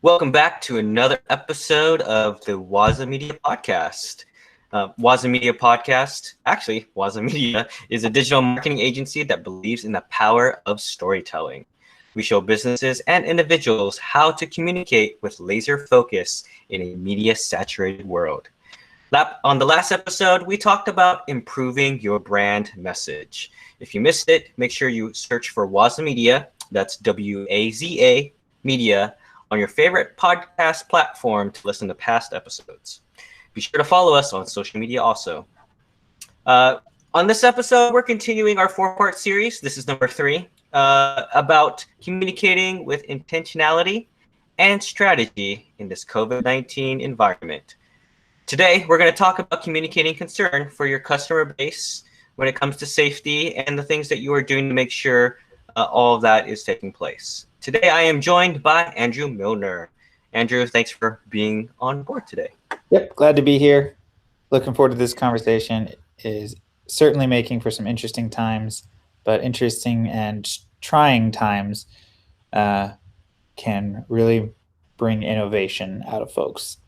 Welcome back to another episode of the WazaMedia podcast. WazaMedia is a digital marketing agency that believes in the power of storytelling. We show businesses and individuals how to communicate with laser focus in a media-saturated world. On the last episode, we talked about improving your brand message. If you missed it, make sure you search for WazaMedia, that's WAZA Media, on your favorite podcast platform to listen to past episodes. Be sure to follow us on social media also. On this episode, we're continuing our four-part series. This is number 3, about communicating with intentionality and strategy in this COVID-19 environment. Today, we're going to talk about communicating concern for your customer base when it comes to safety and the things that you are doing to make sure all of that is taking place. Today, I am joined by Andrew Milner. Andrew, thanks for being on board today. Yep, glad to be here. Looking forward to this conversation. It is certainly making for some interesting times, but interesting and trying times can really bring innovation out of folks.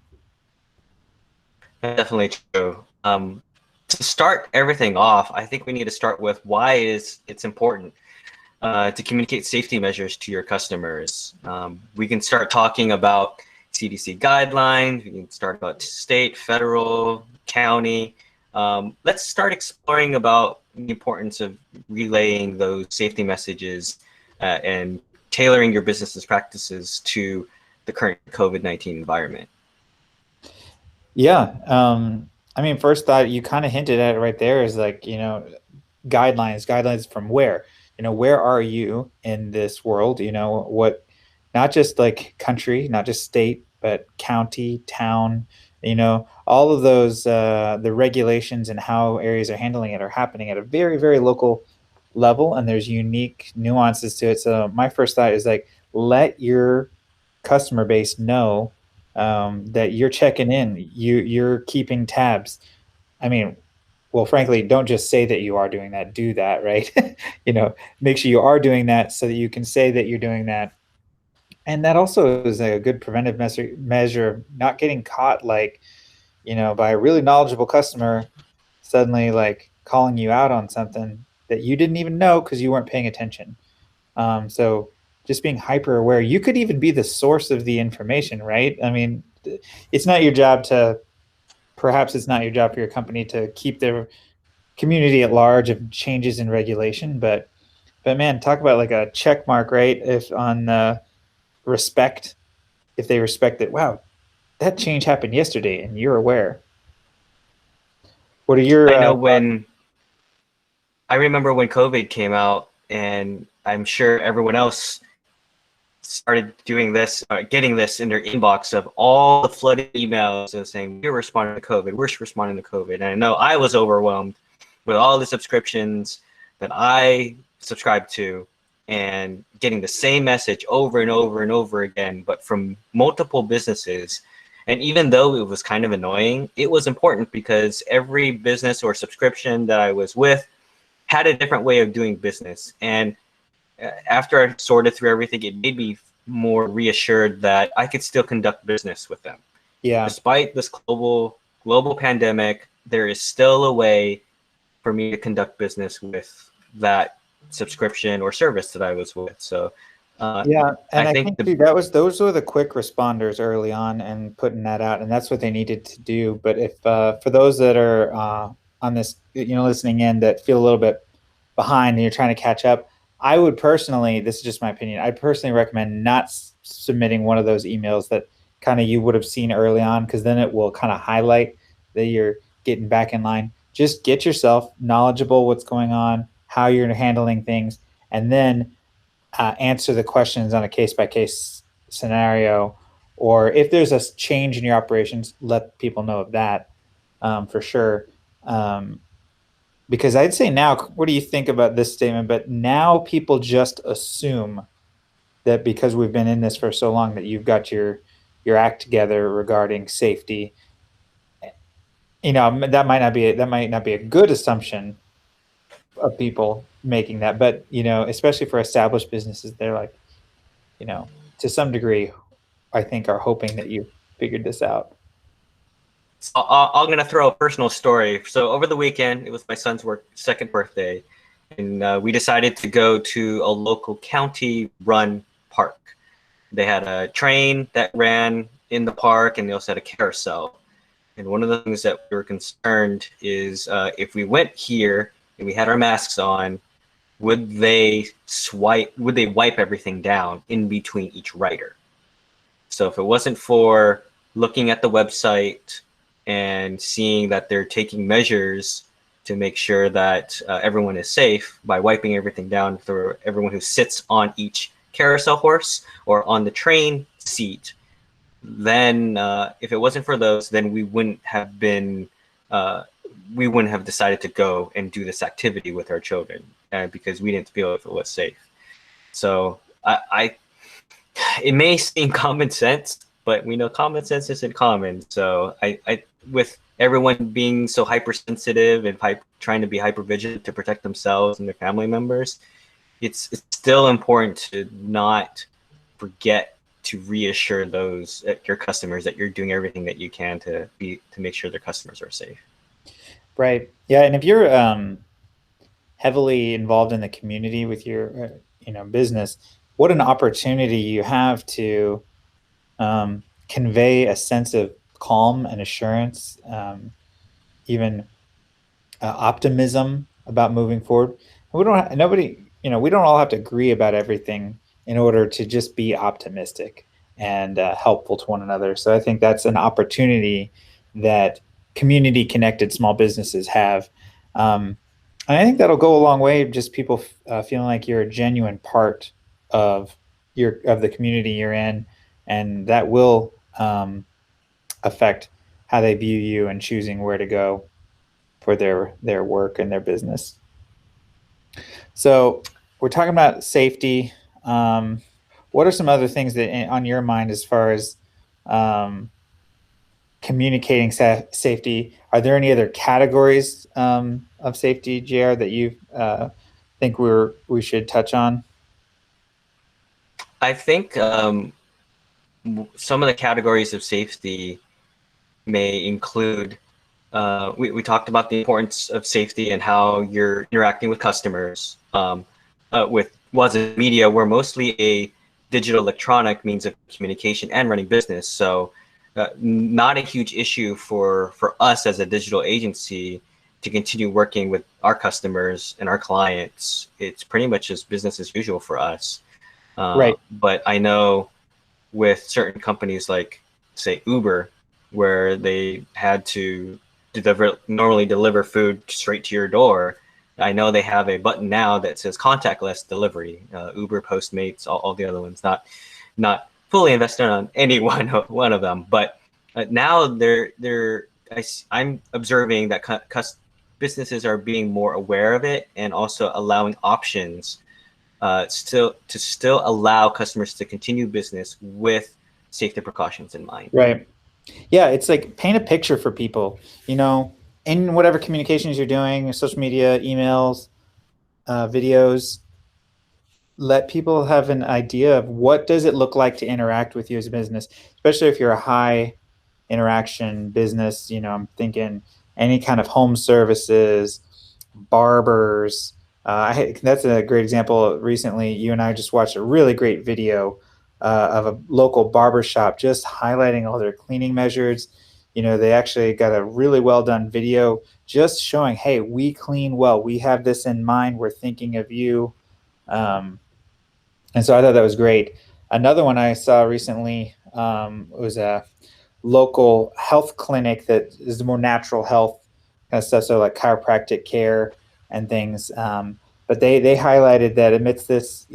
Definitely true. To start everything off, I think we need to start with why it's important to communicate safety measures to your customers. We can start talking about CDC guidelines. We can start about state, federal, county. Let's start exploring about the importance of relaying those safety messages and tailoring your business's practices to the current COVID-19 environment. Yeah. I mean, first thought, you kind of hinted at it right there, is like, guidelines from where? Where are you in this world? What, not just like country, not just state, but county, town, all of those, the regulations and how areas are handling it are happening at a very, very local level. And there's unique nuances to it. So my first thought is like, let your customer base know that you're checking in, you're keeping tabs. I mean, well, frankly, don't just say that you are doing that, do that, right? Make sure you are doing that so that you can say that you're doing that. And that also is a good preventive measure of not getting caught, like, by a really knowledgeable customer suddenly like calling you out on something that you didn't even know because you weren't paying attention. So just being hyper aware, you could even be the source of the information, right? I mean, it's not your job to, perhaps it's not your job for your company to keep their community at large of changes in regulation, but man, talk about like a check mark, right? If on respect, if they respect that, wow, that change happened yesterday and you're aware. What are your I remember when COVID came out, and I'm sure everyone else started doing this, getting this in their inbox of all the flooded emails and saying, we're responding to COVID, we're responding to COVID. And I know I was overwhelmed with all the subscriptions that I subscribed to and getting the same message over and over and over again, but from multiple businesses. And even though it was kind of annoying, it was important because every business or subscription that I was with had a different way of doing business. And after I sorted through everything, it made me more reassured that I could still conduct business with them. Yeah. Despite this global pandemic, there is still a way for me to conduct business with that subscription or service that I was with. So yeah, and I think those were the quick responders early on and putting that out, and that's what they needed to do. But if for those that are on this, listening in, that feel a little bit behind and you're trying to catch up, I would personally, this is just my opinion, I'd personally recommend not submitting one of those emails that kind of you would have seen early on, because then it will kind of highlight that you're getting back in line. Just get yourself knowledgeable what's going on, how you're handling things, and then answer the questions on a case-by-case scenario. Or if there's a change in your operations, let people know of that for sure. Because I'd say now, what do you think about this statement? But now people just assume that because we've been in this for so long that you've got your act together regarding safety. That might not be a good assumption of people making that, but especially for established businesses, they're like, to some degree, I think are hoping that you figured this out. So I'm gonna throw a personal story. So over the weekend, it was my son's second birthday, and we decided to go to a local county-run park. They had a train that ran in the park, and they also had a carousel. And one of the things that we were concerned is if we went here and we had our masks on, would they wipe everything down in between each rider? So if it wasn't for looking at the website and seeing that they're taking measures to make sure that everyone is safe by wiping everything down for everyone who sits on each carousel horse or on the train seat, then if it wasn't for those, then we wouldn't have decided to go and do this activity with our children because we didn't feel if it was safe. So it may seem common sense, but we know common sense isn't common. So with everyone being so hypersensitive and trying to be hyper vigilant to protect themselves and their family members, it's still important to not forget to reassure your customers that you're doing everything that you can to make sure their customers are safe. Right. Yeah. And if you're heavily involved in the community with your business, what an opportunity you have to convey a sense of calm and assurance, even optimism about moving forward. We don't we don't all have to agree about everything in order to just be optimistic and helpful to one another. So I think that's an opportunity that community connected small businesses have. And I think that'll go a long way. Just people feeling like you're a genuine part of the community you're in, and that will affect how they view you and choosing where to go for their work and their business. So we're talking about safety. What are some other things that on your mind as far as communicating safety? Are there any other categories of safety, JR, that you think we should touch on? I think some of the categories of safety may include we talked about the importance of safety and how you're interacting with customers. With WazaMedia, we're mostly a digital electronic means of communication and running business. So not a huge issue for us as a digital agency to continue working with our customers and our clients. It's pretty much just business as usual for us. Right. But I know with certain companies like, say, Uber, where they had to normally deliver food straight to your door. I know they have a button now that says contactless delivery. Uber, Postmates, all the other ones. Not fully invested on any one of them, but now I'm observing that businesses are being more aware of it and also allowing options still allow customers to continue business with safety precautions in mind. Right. Yeah, it's like paint a picture for people, in whatever communications you're doing, social media, emails, videos. Let people have an idea of what does it look like to interact with you as a business, especially if you're a high interaction business. I'm thinking any kind of home services, barbers. That's a great example. Recently, you and I just watched a really great video of a local barber shop just highlighting all their cleaning measures. They actually got a really well done video just showing, hey, we clean well. We have this in mind. We're thinking of you. And so I thought that was great. Another one I saw recently was a local health clinic that is more natural health kind of stuff, so like chiropractic care and things. But they highlighted that amidst this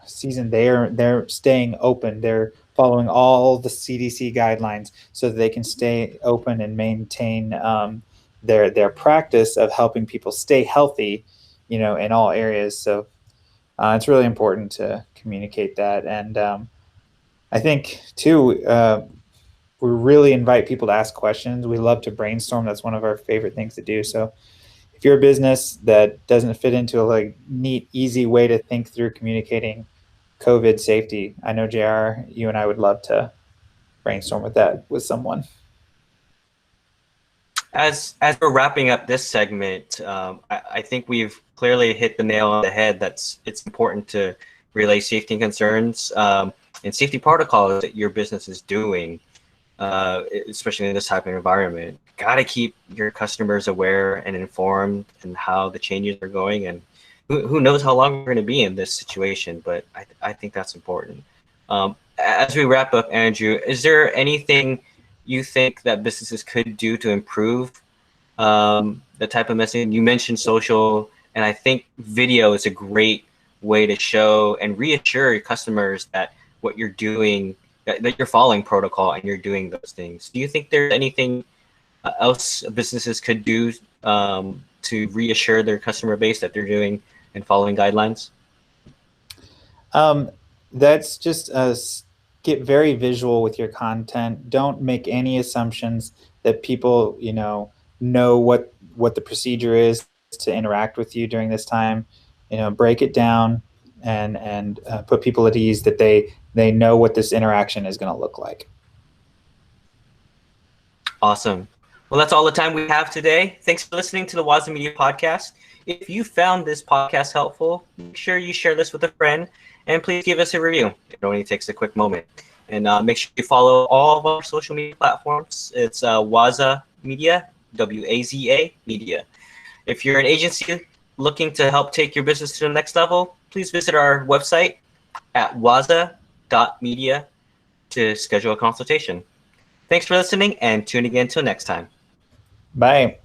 season, they're staying open. They're following all the CDC guidelines so that they can stay open and maintain their practice of helping people stay healthy, in all areas. So it's really important to communicate that. And I think too, we really invite people to ask questions. We love to brainstorm. That's one of our favorite things to do. So if you're a business that doesn't fit into a neat, easy way to think through communicating COVID safety, I know JR, you and I would love to brainstorm with that with someone. As we're wrapping up this segment, I think we've clearly hit the nail on the head. It's important to relay safety concerns and safety protocols that your business is doing, especially in this type of environment. Got to keep your customers aware and informed and how the changes are going, and who knows how long we're going to be in this situation. But I think that's important. As we wrap up, Andrew, is there anything you think that businesses could do to improve the type of messaging? You mentioned social, and I think video is a great way to show and reassure your customers that what you're doing, that you're following protocol and you're doing those things. Do you think there's anything else businesses could do to reassure their customer base that they're doing and following guidelines? That's just get very visual with your content. Don't make any assumptions that people, know what the procedure is to interact with you during this time. Break it down and put people at ease that they know what this interaction is going to look like. Awesome. Well, that's all the time we have today. Thanks for listening to the WazaMedia podcast. If you found this podcast helpful, make sure you share this with a friend, and please give us a review. It only takes a quick moment. And make sure you follow all of our social media platforms. It's WazaMedia, WAZA Media. If you're an agency looking to help take your business to the next level, please visit our website at waza.media to schedule a consultation. Thanks for listening, and tune again until next time. Bye.